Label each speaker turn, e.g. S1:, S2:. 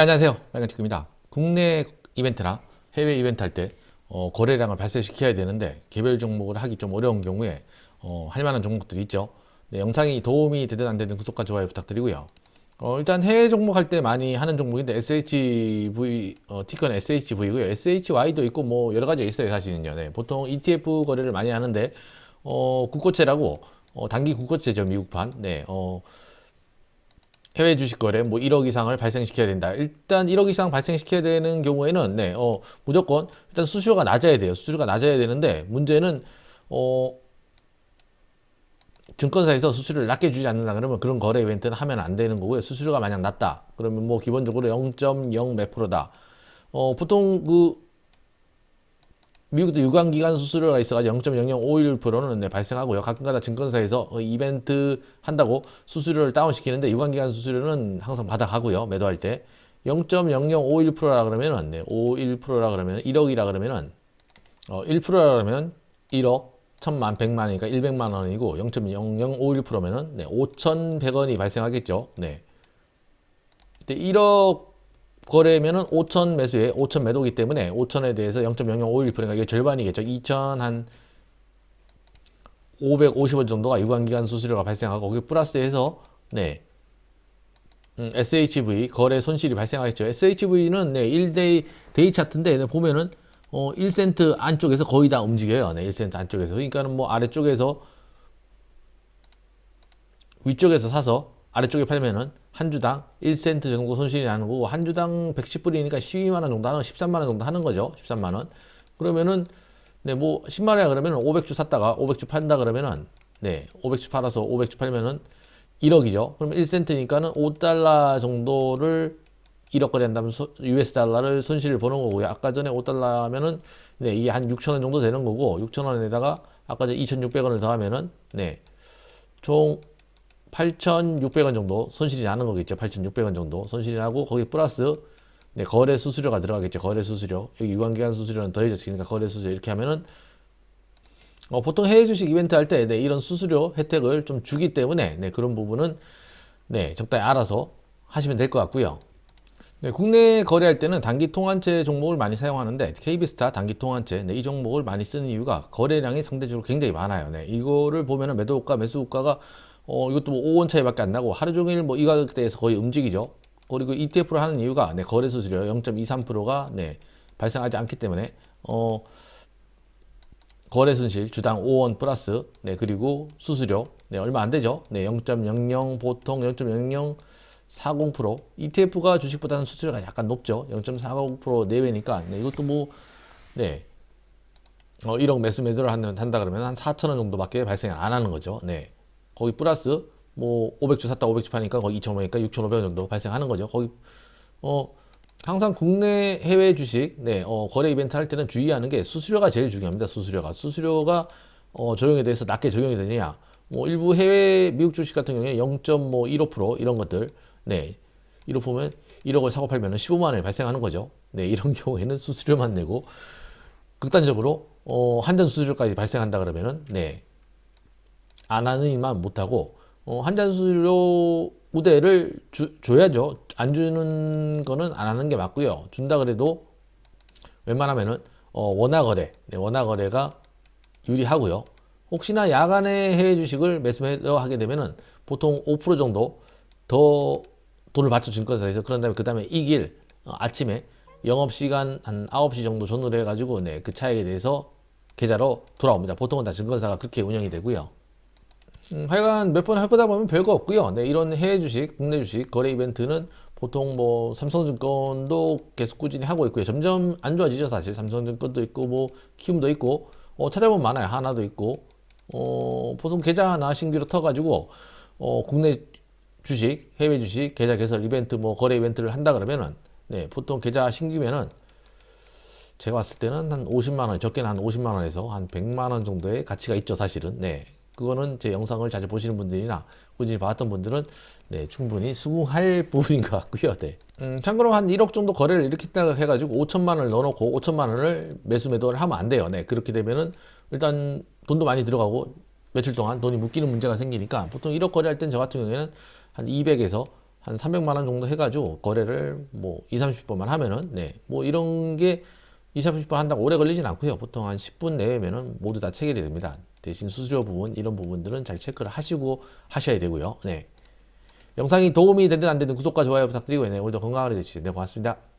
S1: 안녕하세요. 빨간치크입니다. 국내 이벤트나 해외 이벤트 할 때 거래량을 발생시켜야 되는데 개별 종목을 하기 좀 어려운 경우에 할 만한 종목들이 있죠. 네, 영상이 도움이 되든 안 되든 구독과 좋아요 부탁드리고요. 일단 해외 종목 할 때 많이 하는 종목인데 SHV, 티커는 SHV고요. SHY도 있고 뭐 여러 가지가 있어요, 사실은요. 네, 보통 ETF 거래를 많이 하는데 국고채라고 단기 국고채죠, 미국판. 네, 해외 주식 거래 뭐 1억 이상을 발생시켜야 된다. 일단 1억 이상 발생시켜야 되는 경우에는 무조건 일단 수수료가 낮아야 돼요. 수수료가 낮아야 되는데 문제는 어, 증권사에서 수수료를 낮게 주지 않는다 그러면 그런 거래 이벤트는 하면 안 되는 거고요. 수수료가 만약 낮다 그러면 뭐 기본적으로 0.0 몇 프로다. 보통 미국도 유관기관 수수료가 있어가지고 0.0051%는 발생하고요. 가끔가다 증권사에서 이벤트 한다고 수수료를 다운시키는데 유관기관 수수료는 항상 받아가고요. 매도할 때 0.0051%라 그러면은 51%라 그러면 1억이라 그러면은 1%라 그러면 1억 1000만 100만이니까 100만 원이고 0.0051%면은 5,100원이 발생하겠죠. 네. 근데 1억 거래면은 5천 매수에 5천 매도기 때문에 5천에 대해서 0.0051%가 이게 절반이겠죠. 2천 한 550원 정도가 유관기간 수수료가 발생하고 거기 플러스해서 SHV 거래 손실이 발생하겠죠. SHV는 1데이 데이 차트인데 보면은 1센트 안쪽에서 거의 다 움직여요. 1센트 안쪽에서. 그러니까는 뭐 아래쪽에서 위쪽에서 사서 아래쪽에 팔면은 한 주당 1센트 정도 손실이 나는 거고 한 주당 110불이니까 12만 원 정도 하는 13만 원 정도 하는 거죠. 13만 원. 그러면은 뭐 10만 원이야 그러면은 500주 샀다가 500주 판다 그러면은 500주 팔아서 500주 팔면은 1억이죠. 그러면 1센트니까는 5달러 정도를 1억 거래 한다면 US 달러를 손실을 보는 거고요. 아까 전에 5달러면은 이게 한 6천 원 정도 되는 거고 6천 원에다가 아까 전에 2,600원을 더하면은 총 8,600원 정도 손실이 나는 거겠죠. 8,600원 정도 손실이 나고 거기 플러스 거래 수수료가 들어가겠죠. 거래 수수료. 여기 유관기간 수수료는 더해졌으니까 거래 수수료 이렇게 하면은 보통 해외 주식 이벤트 할 때 이런 수수료 혜택을 좀 주기 때문에 그런 부분은 적당히 알아서 하시면 될 것 같고요. 국내 거래할 때는 단기 통환채 종목을 많이 사용하는데 KB스타 단기 통환채 이 종목을 많이 쓰는 이유가 거래량이 상대적으로 굉장히 많아요. 이거를 보면은 매도가 매수가가 이것도 뭐 5원 차이밖에 안 나고 하루 종일 뭐 이 가격대에서 거의 움직이죠. 그리고 ETF를 하는 이유가 거래 수수료 0.23%가 발생하지 않기 때문에 거래 손실 주당 5원 플러스 그리고 수수료 얼마 안 되죠. 0.00 보통 0.0040% ETF가 주식보다는 수수료가 약간 높죠. 0.40% 내외니까 이것도 뭐 1억 매수를 한다 그러면 한 4천원 정도밖에 발생 안 하는 거죠. 거기 플러스 뭐 500주 샀다 500주 파니까 거기 2,500원이니까 6,500원 정도 발생하는 거죠. 거기 항상 국내 해외 주식 거래 이벤트 할 때는 주의하는 게 수수료가 제일 중요합니다. 수수료가 적용에 대해서 낮게 적용이 되느냐. 뭐 일부 해외 미국 주식 같은 경우에 0.15% 이런 것들 1억 보면 1억을 사고 팔면 15만 원이 발생하는 거죠. 이런 경우에는 수수료만 내고 극단적으로 한전 수수료까지 발생한다 그러면은 안 하는 일만 못하고 한잔 수수료 우대를 줘야죠. 안 주는 거는 안 하는 게 맞고요. 준다 그래도 웬만하면은 원화 거래, 원화 거래가 유리하고요. 혹시나 야간에 해외 주식을 매수하게 되면은 보통 5% 정도 더 돈을 받쳐 증권사에서 그런 다음에 그 다음에 이길 아침에 영업시간 한 9시 정도 전후로 해가지고 그 차익에 대해서 계좌로 돌아옵니다. 보통은 다 증권사가 그렇게 운영이 되고요. 하여간 몇 번 해보다 보면 별거 없고요. 이런 해외 주식, 국내 주식 거래 이벤트는 보통 뭐 삼성증권도 계속 꾸준히 하고 있고요. 점점 안 좋아지죠, 사실. 삼성증권도 있고 뭐 키움도 있고 찾아보면 많아요. 하나도 있고 보통 계좌 하나 신규로 터가지고 국내 주식, 해외 주식 계좌 개설 이벤트 뭐 거래 이벤트를 한다 그러면은 보통 계좌 신규면은 제가 봤을 때는 한 50만 원, 적게는 한 50만 원에서 한 100만 원 정도의 가치가 있죠, 사실은. 그거는 제 영상을 자주 보시는 분들이나 꾸준히 봐왔던 분들은 충분히 수긍할 부분인 것 같고요. 참고로 한 1억 정도 거래를 이렇게 해가지고 5천만 원을 넣어놓고 5천만 원을 매도를 하면 안 돼요. 그렇게 되면은 일단 돈도 많이 들어가고 며칠 동안 돈이 묶이는 문제가 생기니까 보통 1억 거래할 땐 저 같은 경우에는 한 200에서 한 300만 원 정도 해가지고 거래를 뭐 2, 30번만 하면은 네, 뭐 이런 게 2, 30번 한다고 오래 걸리진 않고요. 보통 한 10분 내외면은 모두 다 체결이 됩니다. 대신 수수료 부분 이런 부분들은 잘 체크를 하시고 하셔야 되고요. 네. 영상이 도움이 되든 안 되든 구독과 좋아요 부탁드리고 네, 오늘도 건강하게 되시죠. 네, 고맙습니다.